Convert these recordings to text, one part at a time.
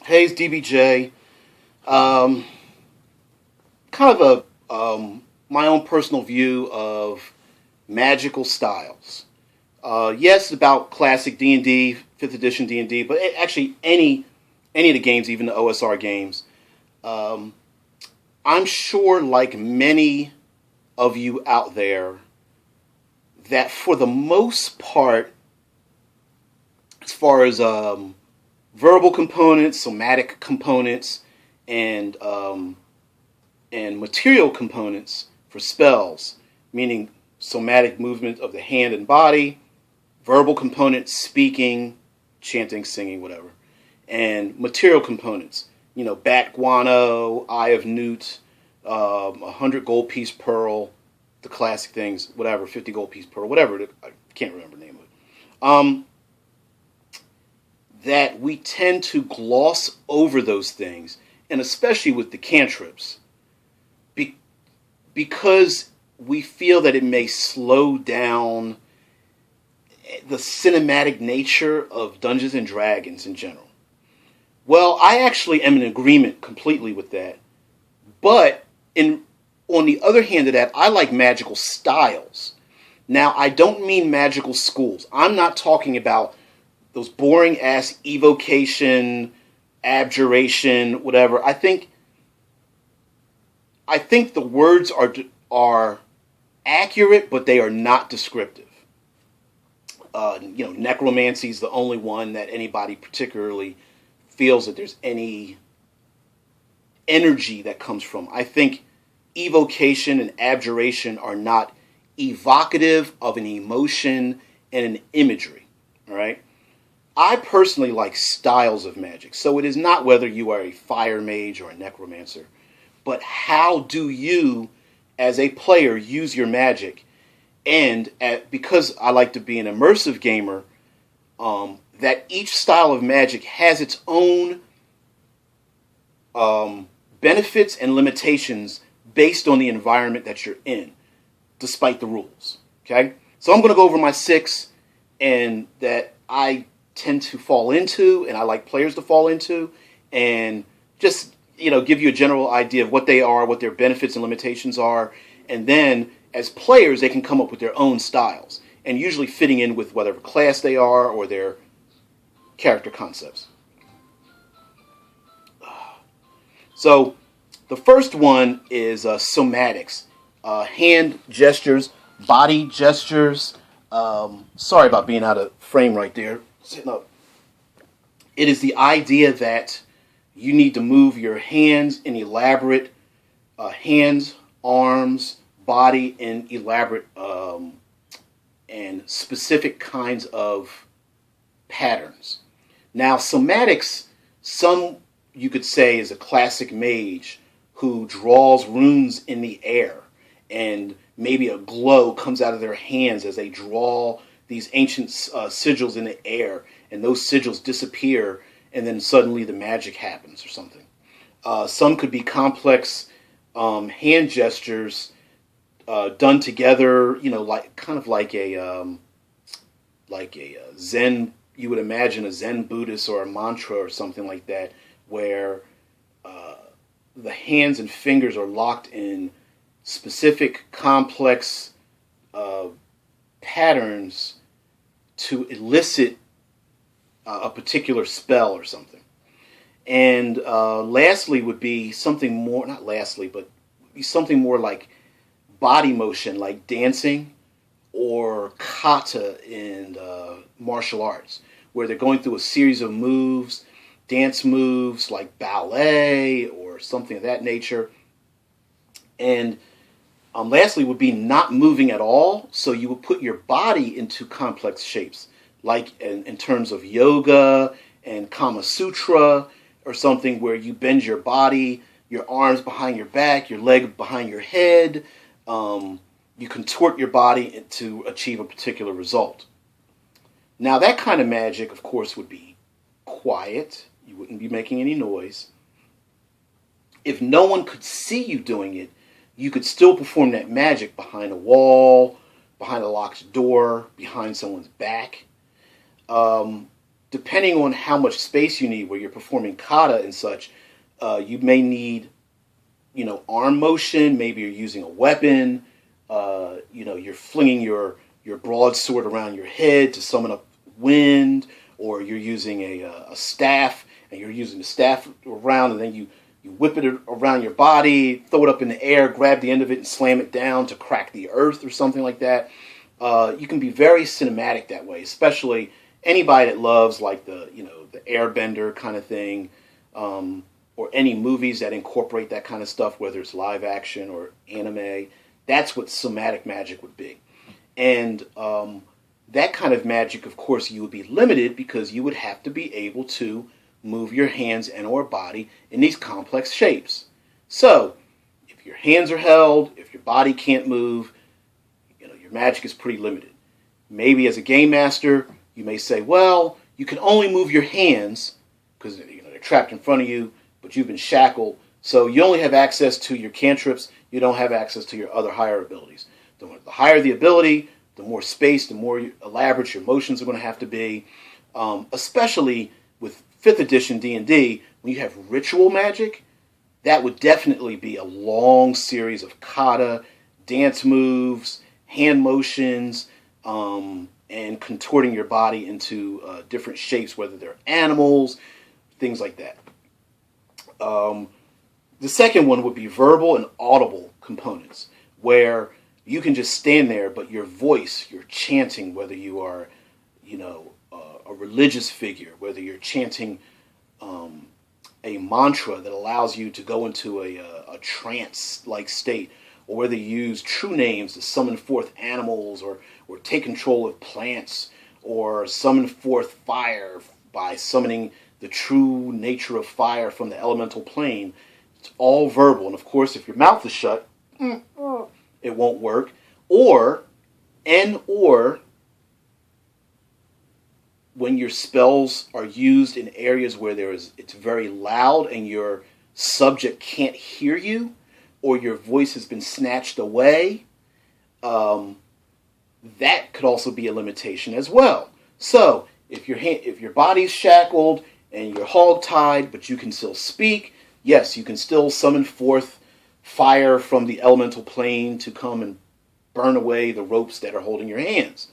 Hey, it's DBJ. Um, kind of my own personal view of magical styles. Yes, about classic D&D, fifth edition D&D, but actually any of the games, even the OSR games. Um, I'm sure, like many of you out there, that for the most part, as far as verbal components, somatic components, and material components for spells, meaning somatic movement of the hand and body, verbal components, speaking, chanting, singing, whatever, and material components, bat guano, eye of newt, 100 gold piece pearl, the classic things, whatever, 50 gold piece pearl, whatever, I can't remember the name of it. Um, that we tend to gloss over those things, and especially with the cantrips, be- because we feel that it may slow down the cinematic nature of Dungeons and Dragons in general. Well, I actually am in agreement completely with that. But on the other hand of that, I like magical styles. Now, I don't mean magical schools. I'm not talking about those boring ass evocation, abjuration, whatever. I think the words are accurate, but they are not descriptive. Necromancy is the only one that anybody particularly feels that there's any energy that comes from. I think evocation and abjuration are not evocative of an emotion and an imagery. All right. I personally like styles of magic. So it is not whether you are a fire mage or a necromancer, but how do you, as a player, use your magic? And because I like to be an immersive gamer, that each style of magic has its own benefits and limitations based on the environment that you're in, despite the rules. Okay? So I'm going to go over my six and that I tend to fall into and I like players to fall into, and just give you a general idea of what they are, what their benefits and limitations are, and then as players they can come up with their own styles and usually fitting in with whatever class they are or their character concepts. So the first one is somatics, hand gestures, body gestures. Sorry about being out of frame right there. Sitting up. It is the idea that you need to move your hands in elaborate hands, arms, body in elaborate and specific kinds of patterns. Now, somatics, some you could say is a classic mage who draws runes in the air, and maybe a glow comes out of their hands as they draw these ancient sigils in the air, and those sigils disappear, and then suddenly the magic happens or something. Some could be complex hand gestures done together, like kind of like a Zen. You would imagine a Zen Buddhist or a mantra or something like that, where the hands and fingers are locked in specific complex patterns to elicit a particular spell or something. And lastly would be something more, not lastly, but be something more like body motion, like dancing or kata in martial arts, where they're going through a series of moves, dance moves like ballet or something of that nature. And lastly would be not moving at all. So you would put your body into complex shapes, like in terms of yoga and Kama Sutra, or something where you bend your body, your arms behind your back, your leg behind your head. You contort your body to achieve a particular result. Now, that kind of magic, of course, would be quiet. You wouldn't be making any noise. If no one could see you doing it, you could still perform that magic behind a wall, behind a locked door, behind someone's back. depending on how much space you need, where you're performing kata and such, you may need, arm motion. Maybe you're using a weapon. You're flinging your broadsword around your head to summon up wind, or you're using a staff and you're using the staff around, and then you whip it around your body, throw it up in the air, grab the end of it, and slam it down to crack the earth or something like that. You can be very cinematic that way, especially anybody that loves like the Airbender kind of thing, or any movies that incorporate that kind of stuff, whether it's live action or anime. That's what somatic magic would be. And that kind of magic, of course, you would be limited because you would have to be able to move your hands and or body in these complex shapes. So, if your hands are held, if your body can't move, your magic is pretty limited. Maybe as a game master, you may say, well, you can only move your hands because they're trapped in front of you, but you've been shackled, so you only have access to your cantrips, you don't have access to your other higher abilities. The higher the ability, the more space, the more elaborate your motions are going to have to be, especially with 5th edition D&D, when you have ritual magic, that would definitely be a long series of kata, dance moves, hand motions, and contorting your body into different shapes, whether they're animals, things like that. The second one would be verbal and audible components, where you can just stand there, but your voice, you're chanting, whether you are, a religious figure, whether you're chanting a mantra that allows you to go into a trance-like state, or whether you use true names to summon forth animals, or take control of plants, or summon forth fire by summoning the true nature of fire from the elemental plane. It's all verbal. And of course, if your mouth is shut, it won't work. Or when your spells are used in areas where it's very loud and your subject can't hear you, or your voice has been snatched away, that could also be a limitation as well. So if your body's shackled and you're hog-tied, but you can still speak, yes, you can still summon forth fire from the elemental plane to come and burn away the ropes that are holding your hands.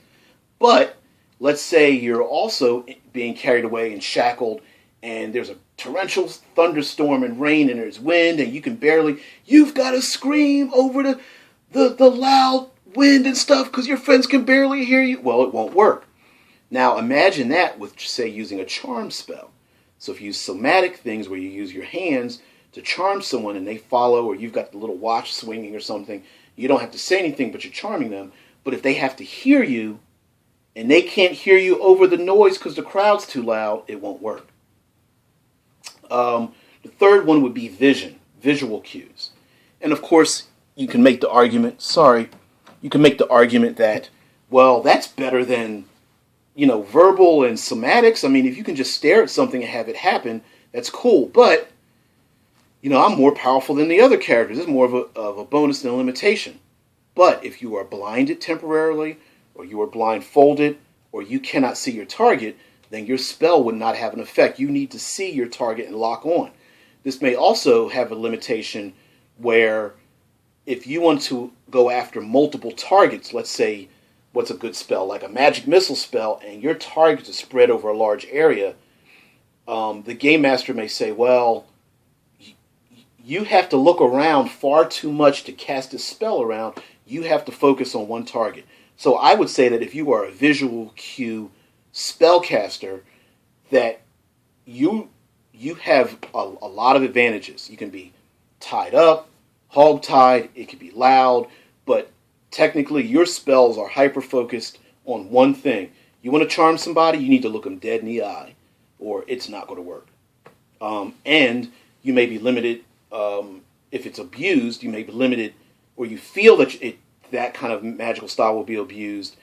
But let's say you're also being carried away and shackled, and there's a torrential thunderstorm and rain, and there's wind, and you've got to scream over the loud wind and stuff because your friends can barely hear you. Well, it won't work. Now imagine that with, say, using a charm spell. So if you use somatic things where you use your hands to charm someone and they follow, or you've got the little watch swinging or something, you don't have to say anything, but you're charming them. But if they have to hear you and they can't hear you over the noise because the crowd's too loud, it won't work. The third one would be visual cues. And of course, you can make the argument that, well, that's better than, verbal and somatics. I mean, if you can just stare at something and have it happen, that's cool. But, I'm more powerful than the other characters. It's more of a bonus than a limitation. But if you are blinded temporarily, or you are blindfolded, or you cannot see your target, then your spell would not have an effect. You need to see your target and lock on. This may also have a limitation where if you want to go after multiple targets, let's say, what's a good spell? Like a magic missile spell, and your targets are spread over a large area, the game master may say, well, you have to look around far too much to cast this spell around. You have to focus on one target. So I would say that if you are a visual cue spellcaster, that you have a lot of advantages. You can be tied up, hog-tied, it could be loud, but technically your spells are hyper-focused on one thing. You want to charm somebody, you need to look them dead in the eye, or it's not going to work. And you may be limited, if it's abused, you may be limited, or you feel that that kind of magical style will be abused.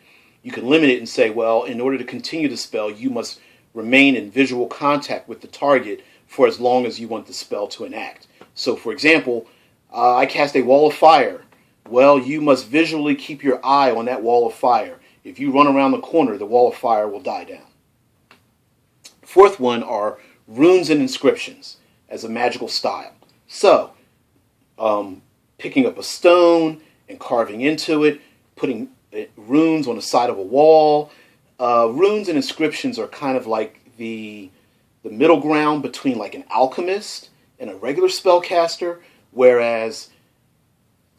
You can limit it and say, well, in order to continue the spell, you must remain in visual contact with the target for as long as you want the spell to enact. So, for example, I cast a wall of fire. Well, you must visually keep your eye on that wall of fire. If you run around the corner, the wall of fire will die Fourth one are runes and inscriptions as a magical style. So, picking up a stone and carving into it, putting runes on the side of a wall. Runes and inscriptions are kind of like the middle ground between like an alchemist and a regular spellcaster, whereas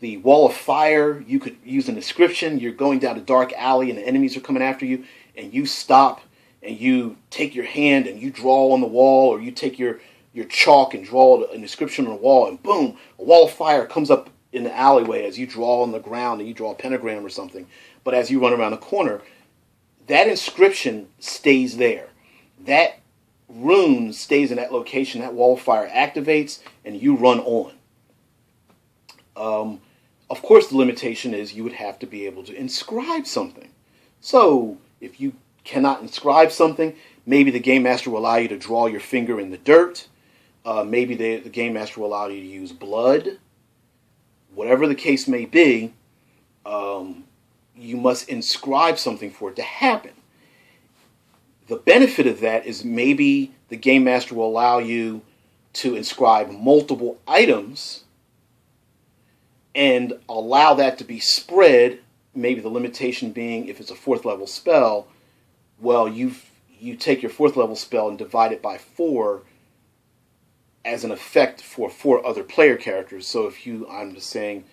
the wall of fire, you could use an inscription. You're going down a dark alley and the enemies are coming after you, and you stop and you take your hand and you draw on the wall, or you take your chalk and draw an inscription on the wall, and boom, a wall of fire comes up in the alleyway as you draw on the ground and you draw a pentagram or something. But as you run around the corner, that inscription stays there. That rune stays in that location. That wall of fire activates and you run on. Of course, the limitation is you would have to be able to inscribe something. So if you cannot inscribe something, maybe the Game Master will allow you to draw your finger in the dirt. Maybe the Game Master will allow you to use blood. Whatever the case may be, you must inscribe something for it to happen. The benefit of that is maybe the Game Master will allow you to inscribe multiple items and allow that to be spread. Maybe the limitation being, if it's a 4th level spell, well, you take your 4th level spell and divide it by 4 as an effect for 4 other player characters. So if I'm just saying,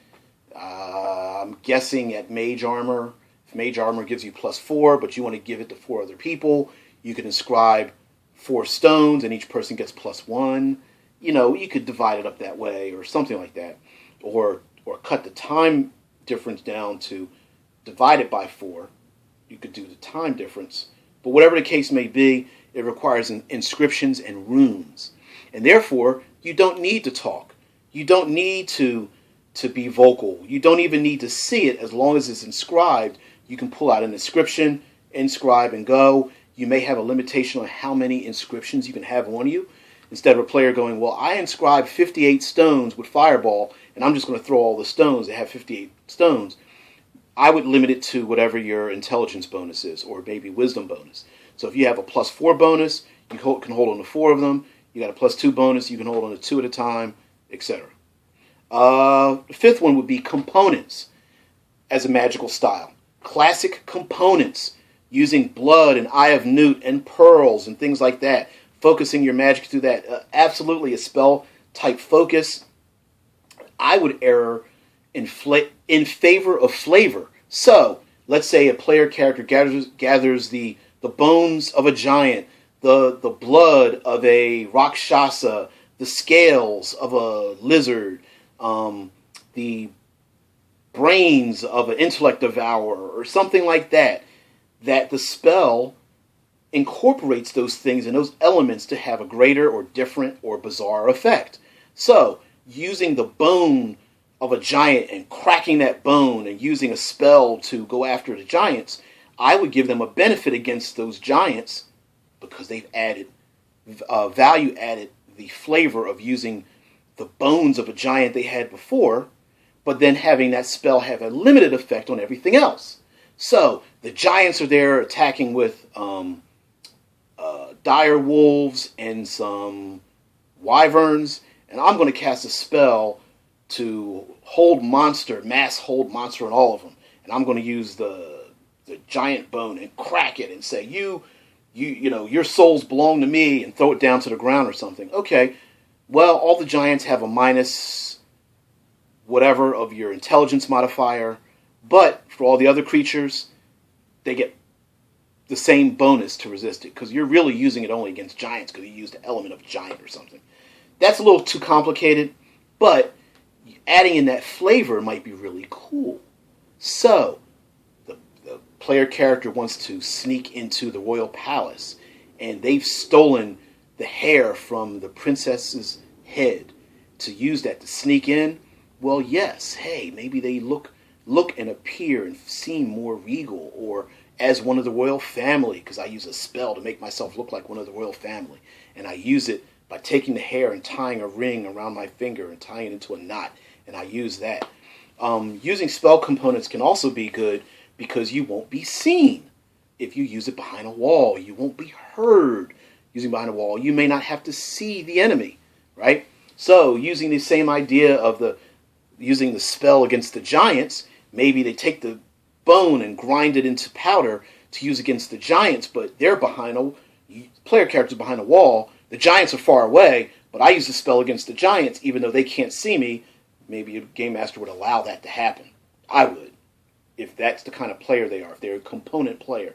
I'm guessing at Mage Armor, if Mage Armor gives you +4, but you want to give it to 4 other people, you can inscribe 4 stones and each person gets +1. You could divide it up that way or something like that. Or cut the time difference down to divide it by 4. You could do the time difference. But whatever the case may be, it requires inscriptions and runes. And therefore, you don't need to talk. You don't need to be vocal. You don't even need to see it. As long as it's inscribed, you can pull out an inscription, inscribe, and go. You may have a limitation on how many inscriptions you can have on you. Instead of a player going, well, I inscribed 58 stones with Fireball, and I'm just going to throw all the stones that have 58 stones. I would limit it to whatever your intelligence bonus is, or maybe wisdom bonus. So if you have a +4 bonus, you can hold on to 4 of them. You got a +2 bonus, you can hold on to 2 at a time, etc. The 5th one would be components as a magical style. Classic components, using blood and Eye of Newt and pearls and things like that. Focusing your magic through that. Absolutely a spell type focus. I would err in favor of flavor. So, let's say a player character gathers the bones of a giant, the blood of a Rakshasa, the scales of a lizard, the brains of an intellect devourer, or something like that, that the spell incorporates those things and those elements to have a greater or different or bizarre effect. So, using the bone of a giant and cracking that bone and using a spell to go after the giants, I would give them a benefit against those giants because they've added, value added the flavor of using the bones of a giant they had before, but then having that spell have a limited effect on everything else. So, the giants are there attacking with dire wolves and some wyverns, and I'm going to cast a spell to mass hold monster on all of them. And I'm going to use the giant bone and crack it and say, your souls belong to me, and throw it down to the ground or something. Okay, well, all the giants have a minus whatever of your intelligence modifier, but for all the other creatures, they get the same bonus to resist it, because you're really using it only against giants because you used an element of giant or something. That's a little too complicated, but adding in that flavor might be really cool. So, the player character wants to sneak into the royal palace, and they've stolen the hair from the princess's head to use that to sneak in. Well, yes, hey, maybe they look and appear and seem more regal, or as one of the royal family, because I use a spell to make myself look like one of the royal family. And I use it by taking the hair and tying a ring around my finger and tying it into a knot. And I use that. Using spell components can also be good because you won't be seen. If you use it behind a wall, you won't be heard. using behind a wall, you may not have to see the enemy, right? So using the same idea of using the spell against the giants, maybe they take the bone and grind it into powder to use against the giants, but they're behind player characters behind a wall. The giants are far away, but I use the spell against the giants, even though they can't see me. Maybe a game master would allow that to happen. I would, if that's the kind of player they are, if they're a component player.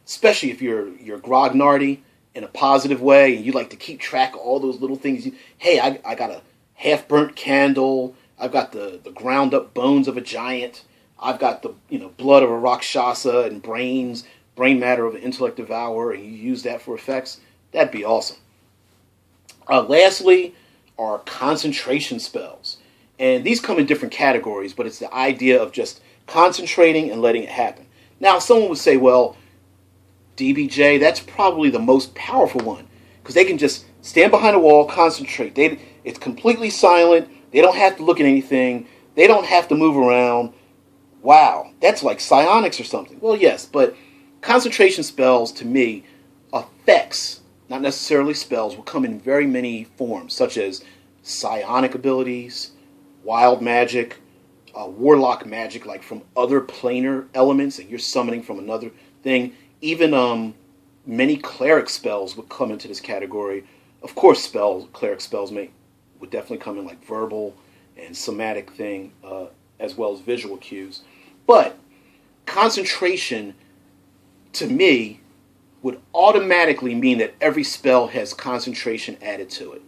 Especially if you're grognardy in a positive way, and you like to keep track of all those little things. Hey, I got a half-burnt candle. I've got the ground-up bones of a giant. I've got the blood of a Rakshasa and brain matter of an intellect devourer, and you use that for effects. That'd be awesome. Lastly, are concentration spells. And these come in different categories, but it's the idea of just concentrating and letting it happen. Now, someone would say, well, DBJ, that's probably the most powerful one, because they can just stand behind a wall, concentrate. It's completely silent. They don't have to look at anything. They don't have to move around. Wow, that's like psionics or something. Well, yes, but concentration spells, to me, effects, not necessarily spells, will come in very many forms, such as psionic abilities, wild magic, warlock magic, like from other planar elements that you're summoning from another thing. Even many cleric spells would come into this category. Of course, cleric spells would definitely come in like verbal and somatic thing, as well as visual cues. But concentration, to me, would automatically mean that every spell has concentration added to it.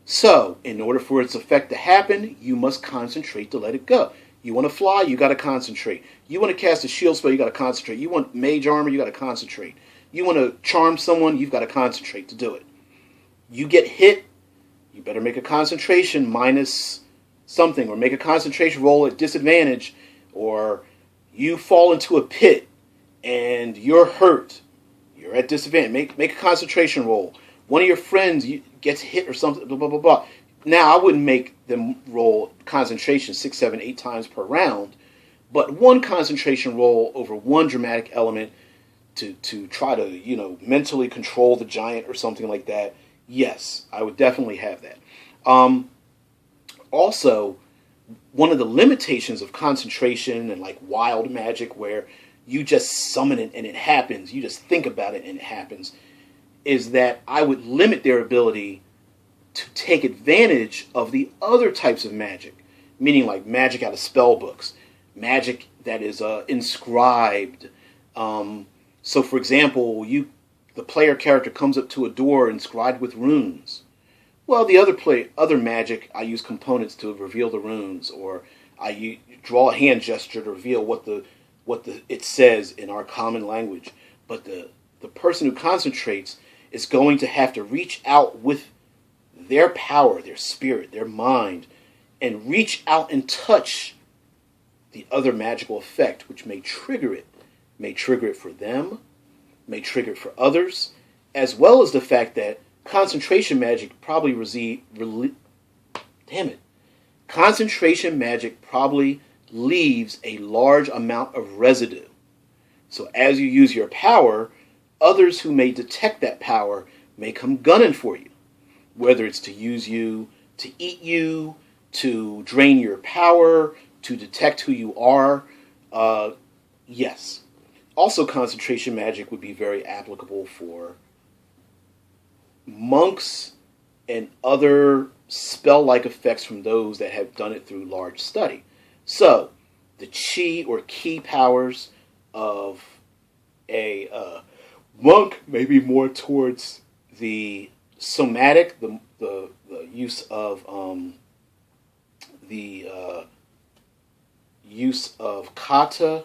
So, in order for its effect to happen, you must concentrate to let it go. You want to fly, you got to concentrate. You want to cast a shield spell, you got to concentrate. You want mage armor, you got to concentrate. You want to charm someone, you've got to concentrate to do it. You get hit, you better make a concentration minus something, or make a concentration roll at disadvantage, or you fall into a pit and you're hurt. You're at disadvantage. Make a concentration roll. One of your friends gets hit or something, blah, blah, blah, blah. Now, I wouldn't make them roll concentration 6, 7, 8 times per round, but one concentration roll over one dramatic element to try to, mentally control the giant or something like that, yes, I would definitely have that. Also, one of the limitations of concentration and like wild magic, where you just summon it and it happens, you just think about it and it happens, is that I would limit their ability to take advantage of the other types of magic, meaning like magic out of spell books, magic that is inscribed. So, for example, the player character comes up to a door inscribed with runes. Well, the other magic, I use components to reveal the runes, or I draw a hand gesture to reveal what it says in our common language. But the person who concentrates is going to have to reach out with their power, their spirit, their mind, and reach out and touch the other magical effect, which may trigger it. May trigger it for them, may trigger it for others, as well as the fact that concentration magic probably concentration magic probably leaves a large amount of residue. So as you use your power, others who may detect that power may come gunning for you. Whether it's to use you, to eat you, to drain your power, to detect who you are, yes. Also, concentration magic would be very applicable for monks and other spell-like effects from those that have done it through large study. So, the chi or key powers of a monk may be more towards the somatic, the use of kata,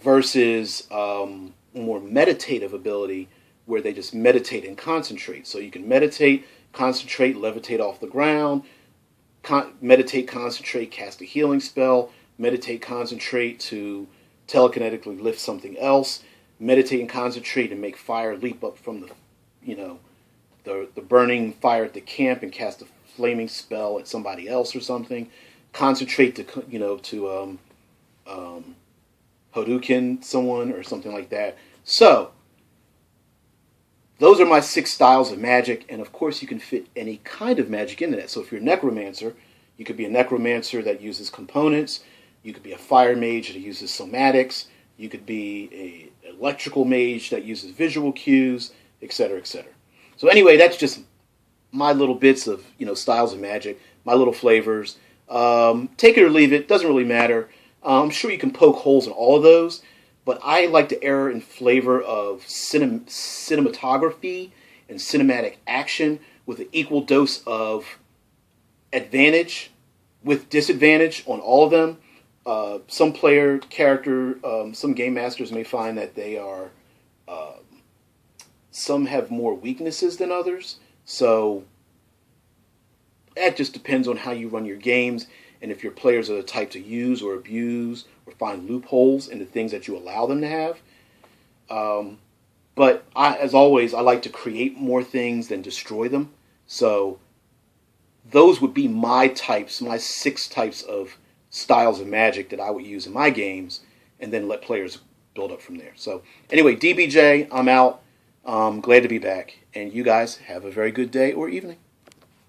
versus more meditative ability, where they just meditate and concentrate. So you can meditate, concentrate, levitate off the ground, meditate, concentrate, cast a healing spell, meditate, concentrate to telekinetically lift something else, meditate and concentrate and make fire leap up from the burning fire at the camp and cast a flaming spell at somebody else or something. Concentrate to Hadouken someone or something like that. So, those are my 6 styles of magic, and of course you can fit any kind of magic into that. So if you're a necromancer, you could be a necromancer that uses components. You could be a fire mage that uses somatics. You could be an electrical mage that uses visual cues, etc., etc. So anyway, that's just my little bits of styles of magic, my little flavors. Take it or leave it, doesn't really matter. I'm sure you can poke holes in all of those, but I like to err in flavor of cinematography and cinematic action with an equal dose of advantage with disadvantage on all of them. Some player character, some game masters may find that they are, some have more weaknesses than others. So that just depends on how you run your games and if your players are the type to use or abuse or find loopholes in the things that you allow them to have. But as always, I like to create more things than destroy them. So those would be my types, my 6 types of styles of magic that I would use in my games, and then let players build up from there. So anyway, DBJ, I'm out. Glad to be back, and you guys have a very good day or evening.